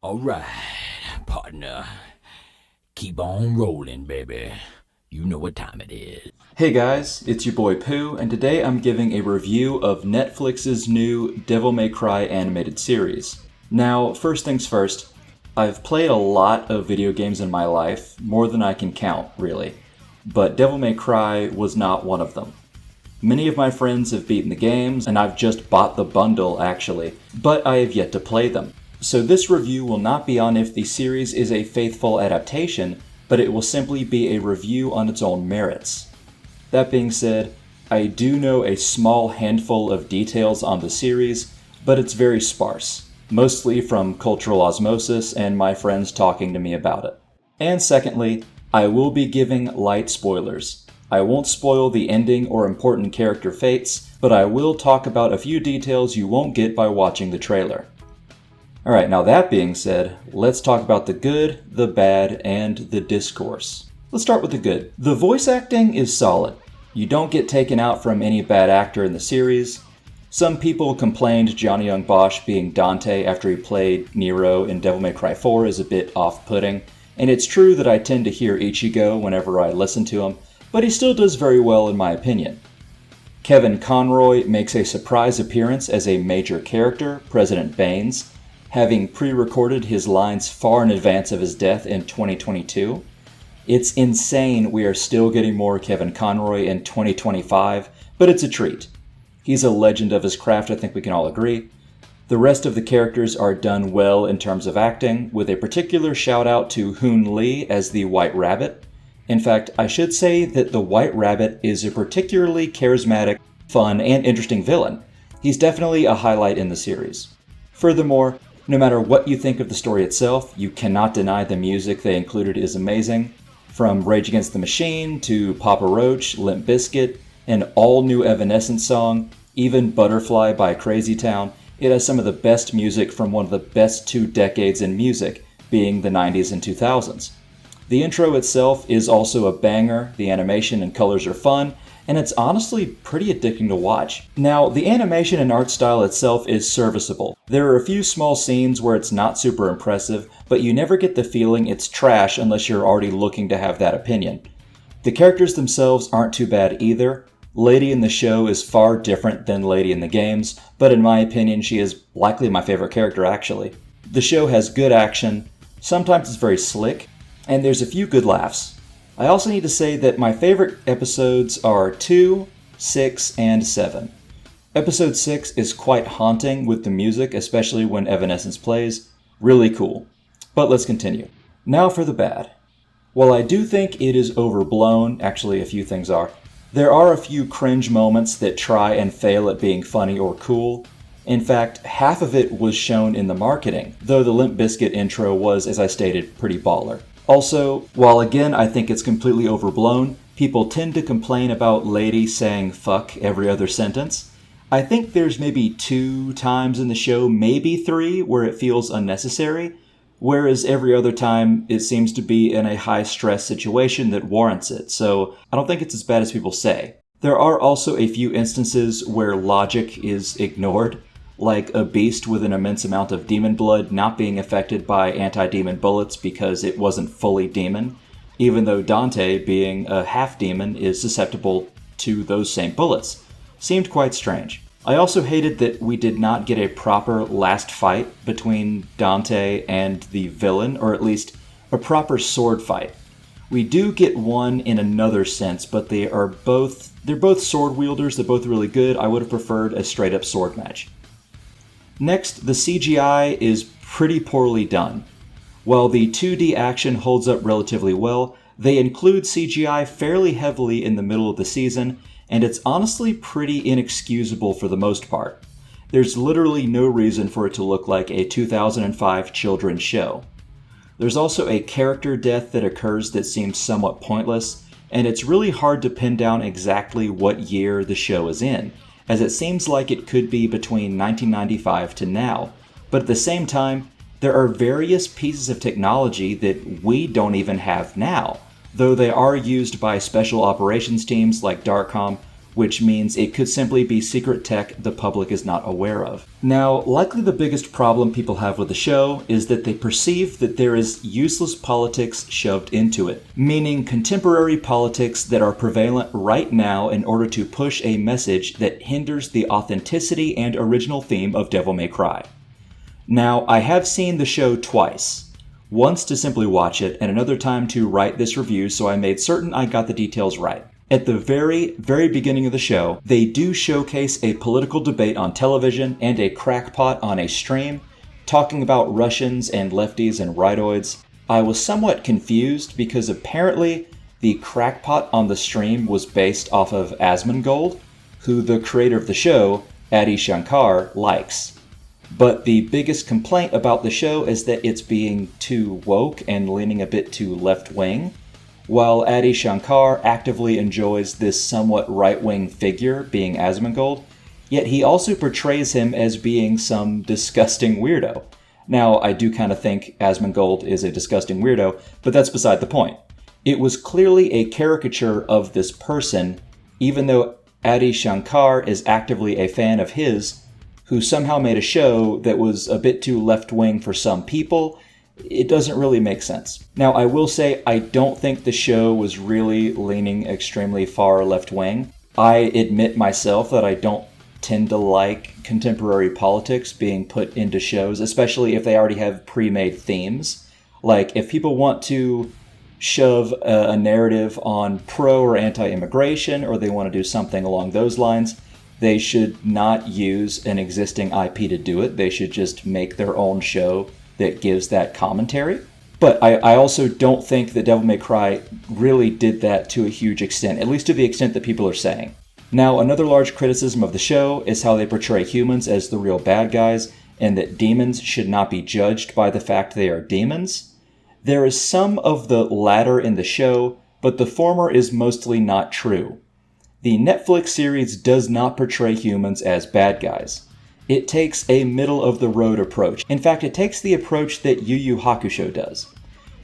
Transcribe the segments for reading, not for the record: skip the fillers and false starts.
Alright, partner. Keep on rolling, baby. You know what time it is. Hey guys, it's your boy Pooh, and today I'm giving a review of Netflix's new Devil May Cry animated series. Now, first things first, I've played a lot of video games in my life, more than I can count, really. But Devil May Cry was not one of them. Many of my friends have beaten the games, and I've just bought the bundle, actually, but I have yet to play them. So this review will not be on if the series is a faithful adaptation, but it will simply be a review on its own merits. That being said, I do know a small handful of details on the series, but it's very sparse, mostly from cultural osmosis and my friends talking to me about it. And secondly, I will be giving light spoilers. I won't spoil the ending or important character fates, but I will talk about a few details you won't get by watching the trailer. Alright, now that being said, let's talk about the good, the bad, and the discourse. Let's start with the good. The voice acting is solid. You don't get taken out from any bad actor in the series. Some people complained Johnny Young Bosch being Dante after he played Nero in Devil May Cry 4 is a bit off-putting, and it's true that I tend to hear Ichigo whenever I listen to him, but he still does very well in my opinion. Kevin Conroy makes a surprise appearance as a major character, President Baines, having pre-recorded his lines far in advance of his death in 2022. It's insane we are still getting more Kevin Conroy in 2025, but it's a treat. He's a legend of his craft, I think we can all agree. The rest of the characters are done well in terms of acting, with a particular shout out to Hoon Lee as the White Rabbit. In fact, I should say that the White Rabbit is a particularly charismatic, fun, and interesting villain. He's definitely a highlight in the series. Furthermore, no matter what you think of the story itself, you cannot deny the music they included is amazing. From Rage Against the Machine to Papa Roach, Limp Bizkit, an all-new Evanescence song, even Butterfly by Crazy Town, it has some of the best music from one of the best 2 decades in music, being the 90s and 2000s. The intro itself is also a banger, the animation and colors are fun, and it's honestly pretty addicting to watch. Now, the animation and art style itself is serviceable. There are a few small scenes where it's not super impressive, but you never get the feeling it's trash unless you're already looking to have that opinion. The characters themselves aren't too bad either. Lady in the show is far different than Lady in the games, but in my opinion she is likely my favorite character actually. The show has good action, sometimes it's very slick, and there's a few good laughs. I also need to say that my favorite episodes are 2, 6, and 7. Episode 6 is quite haunting with the music, especially when Evanescence plays. Really cool. But let's continue. Now for the bad. While I do think it is overblown, actually a few things are, there are a few cringe moments that try and fail at being funny or cool. In fact, half of it was shown in the marketing, though the Limp Bizkit intro was, as I stated, pretty baller. Also, while again I think it's completely overblown, people tend to complain about Lady saying fuck every other sentence. I think there's maybe 2 times in the show, maybe 3, where it feels unnecessary, whereas every other time it seems to be in a high-stress situation that warrants it, so I don't think it's as bad as people say. There are also a few instances where logic is ignored, like a beast with an immense amount of demon blood not being affected by anti-demon bullets because it wasn't fully demon, even though Dante, being a half-demon, is susceptible to those same bullets. Seemed quite strange. I also hated that we did not get a proper last fight between Dante and the villain, or at least a proper sword fight. We do get one in another sense, but they're both sword wielders, they're both really good. I would have preferred a straight-up sword match. Next, the CGI is pretty poorly done. While the 2D action holds up relatively well, they include CGI fairly heavily in the middle of the season, and it's honestly pretty inexcusable for the most part. There's literally no reason for it to look like a 2005 children's show. There's also a character death that occurs that seems somewhat pointless, and it's really hard to pin down exactly what year the show is in, as it seems like it could be between 1995 to now, but at the same time, there are various pieces of technology that we don't even have now, though they are used by special operations teams like Darkcom which means it could simply be secret tech the public is not aware of. Now, likely the biggest problem people have with the show is that they perceive that there is useless politics shoved into it, meaning contemporary politics that are prevalent right now in order to push a message that hinders the authenticity and original theme of Devil May Cry. Now, I have seen the show twice. Once to simply watch it, and another time to write this review, so I made certain I got the details right. At the very beginning of the show, they do showcase a political debate on television and a crackpot on a stream, talking about Russians and lefties and rightoids. I was somewhat confused because apparently the crackpot on the stream was based off of Asmongold, who the creator of the show, Adi Shankar, likes. But the biggest complaint about the show is that it's being too woke and leaning a bit too left-wing, while Adi Shankar actively enjoys this somewhat right-wing figure being Asmongold, yet he also portrays him as being some disgusting weirdo. Now, I do kind of think Asmongold is a disgusting weirdo, but that's beside the point. It was clearly a caricature of this person, even though Adi Shankar is actively a fan of his, who somehow made a show that was a bit too left-wing for some people. It doesn't really make sense. Now, I will say I don't think the show was really leaning extremely far left-wing. I admit myself that I don't tend to like contemporary politics being put into shows, especially if they already have pre-made themes. Like, if people want to shove a narrative on pro or anti-immigration, or they want to do something along those lines, they should not use an existing IP to do it. They should just make their own show that gives that commentary. But I also don't think that Devil May Cry really did that to a huge extent, at least to the extent that people are saying. Now, another large criticism of the show is how they portray humans as the real bad guys, and that demons should not be judged by the fact they are demons. There is some of the latter in the show, but the former is mostly not true. The Netflix series does not portray humans as bad guys. It takes a middle-of-the-road approach. In fact, it takes the approach that Yu Yu Hakusho does.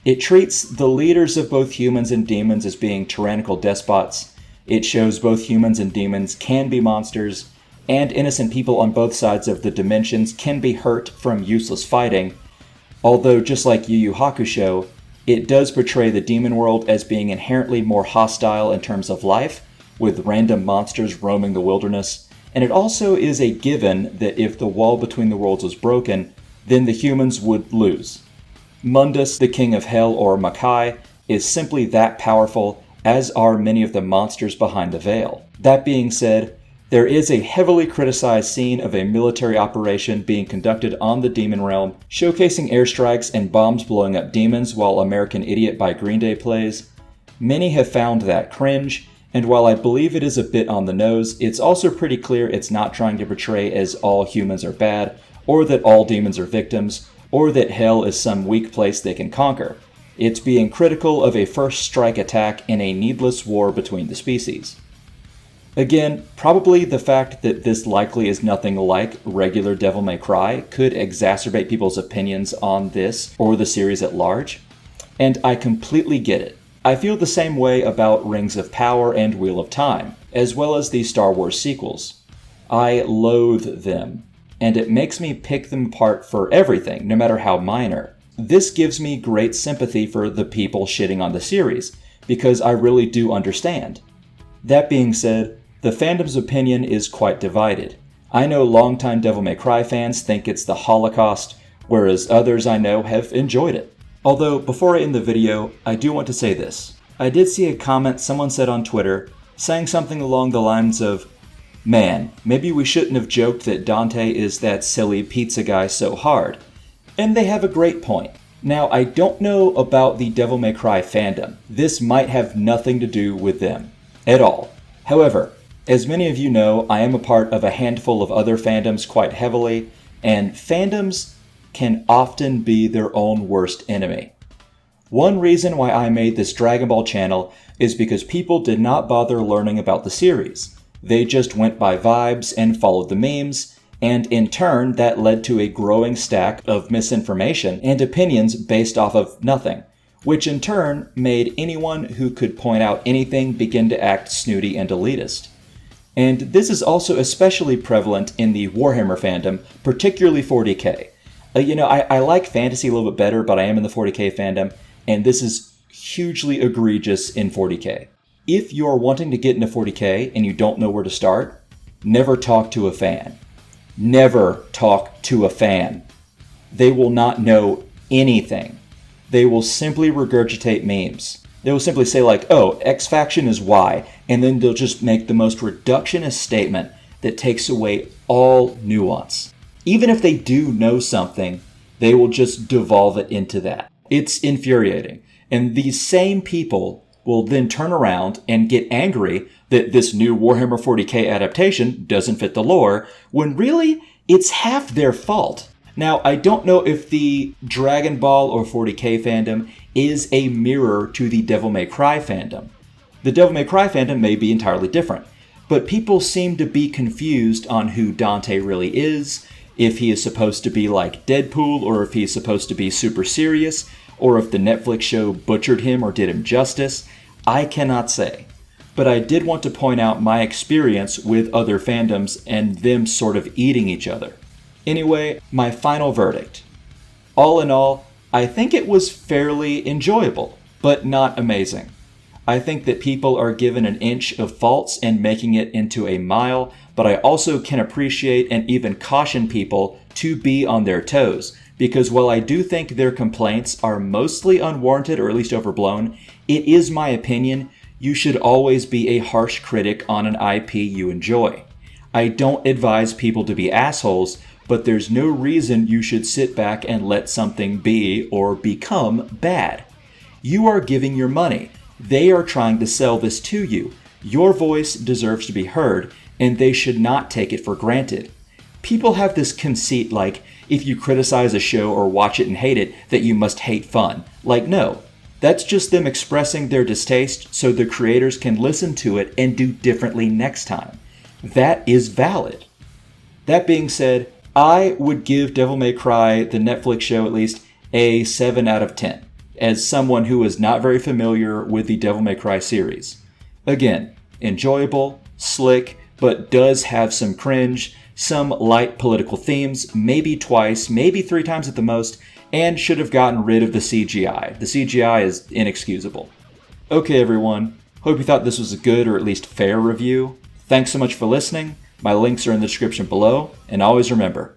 It treats the leaders of both humans and demons as being tyrannical despots. It shows both humans and demons can be monsters, and innocent people on both sides of the dimensions can be hurt from useless fighting. Although, just like Yu Yu Hakusho, it does portray the demon world as being inherently more hostile in terms of life, with random monsters roaming the wilderness. And it also is a given that if the wall between the worlds was broken, then the humans would lose. Mundus, the king of hell, or Makai, is simply that powerful, as are many of the monsters behind the veil. That being said, there is a heavily criticized scene of a military operation being conducted on the demon realm, showcasing airstrikes and bombs blowing up demons while American Idiot by Green Day plays. Many have found that cringe, and while I believe it is a bit on the nose, it's also pretty clear it's not trying to portray as all humans are bad, or that all demons are victims, or that hell is some weak place they can conquer. It's being critical of a first strike attack in a needless war between the species. Again, probably the fact that this likely is nothing like regular Devil May Cry could exacerbate people's opinions on this or the series at large, and I completely get it. I feel the same way about Rings of Power and Wheel of Time, as well as the Star Wars sequels. I loathe them, and it makes me pick them apart for everything, no matter how minor. This gives me great sympathy for the people shitting on the series, because I really do understand. That being said, the fandom's opinion is quite divided. I know longtime Devil May Cry fans think it's the Holocaust, whereas others I know have enjoyed it. Although, before I end the video, I do want to say this. I did see a comment someone said on Twitter, saying something along the lines of, "Man, maybe we shouldn't have joked that Dante is that silly pizza guy so hard." And they have a great point. Now, I don't know about the Devil May Cry fandom. This might have nothing to do with them. At all. However, as many of you know, I am a part of a handful of other fandoms quite heavily, and fandoms can often be their own worst enemy. One reason why I made this Dragon Ball channel is because people did not bother learning about the series. They just went by vibes and followed the memes, and in turn that led to a growing stack of misinformation and opinions based off of nothing, which in turn made anyone who could point out anything begin to act snooty and elitist. And this is also especially prevalent in the Warhammer fandom, particularly 40k. I like fantasy a little bit better, but I am in the 40k fandom, and this is hugely egregious in 40k. If you're wanting to get into 40k and you don't know where to start, never talk to a fan. Never talk to a fan. They will not know anything. They will simply regurgitate memes. They will simply say like, oh, X faction is Y, and then they'll just make the most reductionist statement that takes away all nuance. Even if they do know something, they will just devolve it into that. It's infuriating. And these same people will then turn around and get angry that this new Warhammer 40k adaptation doesn't fit the lore, when really, it's half their fault. Now, I don't know if the Dragon Ball or 40k fandom is a mirror to the Devil May Cry fandom. The Devil May Cry fandom may be entirely different, but people seem to be confused on who Dante really is, if he is supposed to be like Deadpool, or if he's supposed to be super serious, or if the Netflix show butchered him or did him justice. I cannot say. But I did want to point out my experience with other fandoms and them sort of eating each other. Anyway, my final verdict. All in all, I think it was fairly enjoyable, but not amazing. I think that people are given an inch of faults and making it into a mile, but I also can appreciate and even caution people to be on their toes, because while I do think their complaints are mostly unwarranted or at least overblown, it is my opinion you should always be a harsh critic on an IP you enjoy. I don't advise people to be assholes, but there's no reason you should sit back and let something be or become bad. You are giving your money. They are trying to sell this to you. Your voice deserves to be heard, and they should not take it for granted. People have this conceit like, if you criticize a show or watch it and hate it, that you must hate fun. Like, no. That's just them expressing their distaste so the creators can listen to it and do differently next time. That is valid. That being said, I would give Devil May Cry, the Netflix show at least, a 7 out of 10. As someone who is not very familiar with the Devil May Cry series. Again, enjoyable, slick, but does have some cringe, some light political themes, maybe twice, maybe 3 times at the most, and should have gotten rid of the CGI. The CGI is inexcusable. Okay everyone, hope you thought this was a good or at least fair review. Thanks so much for listening. My links are in the description below, and always remember,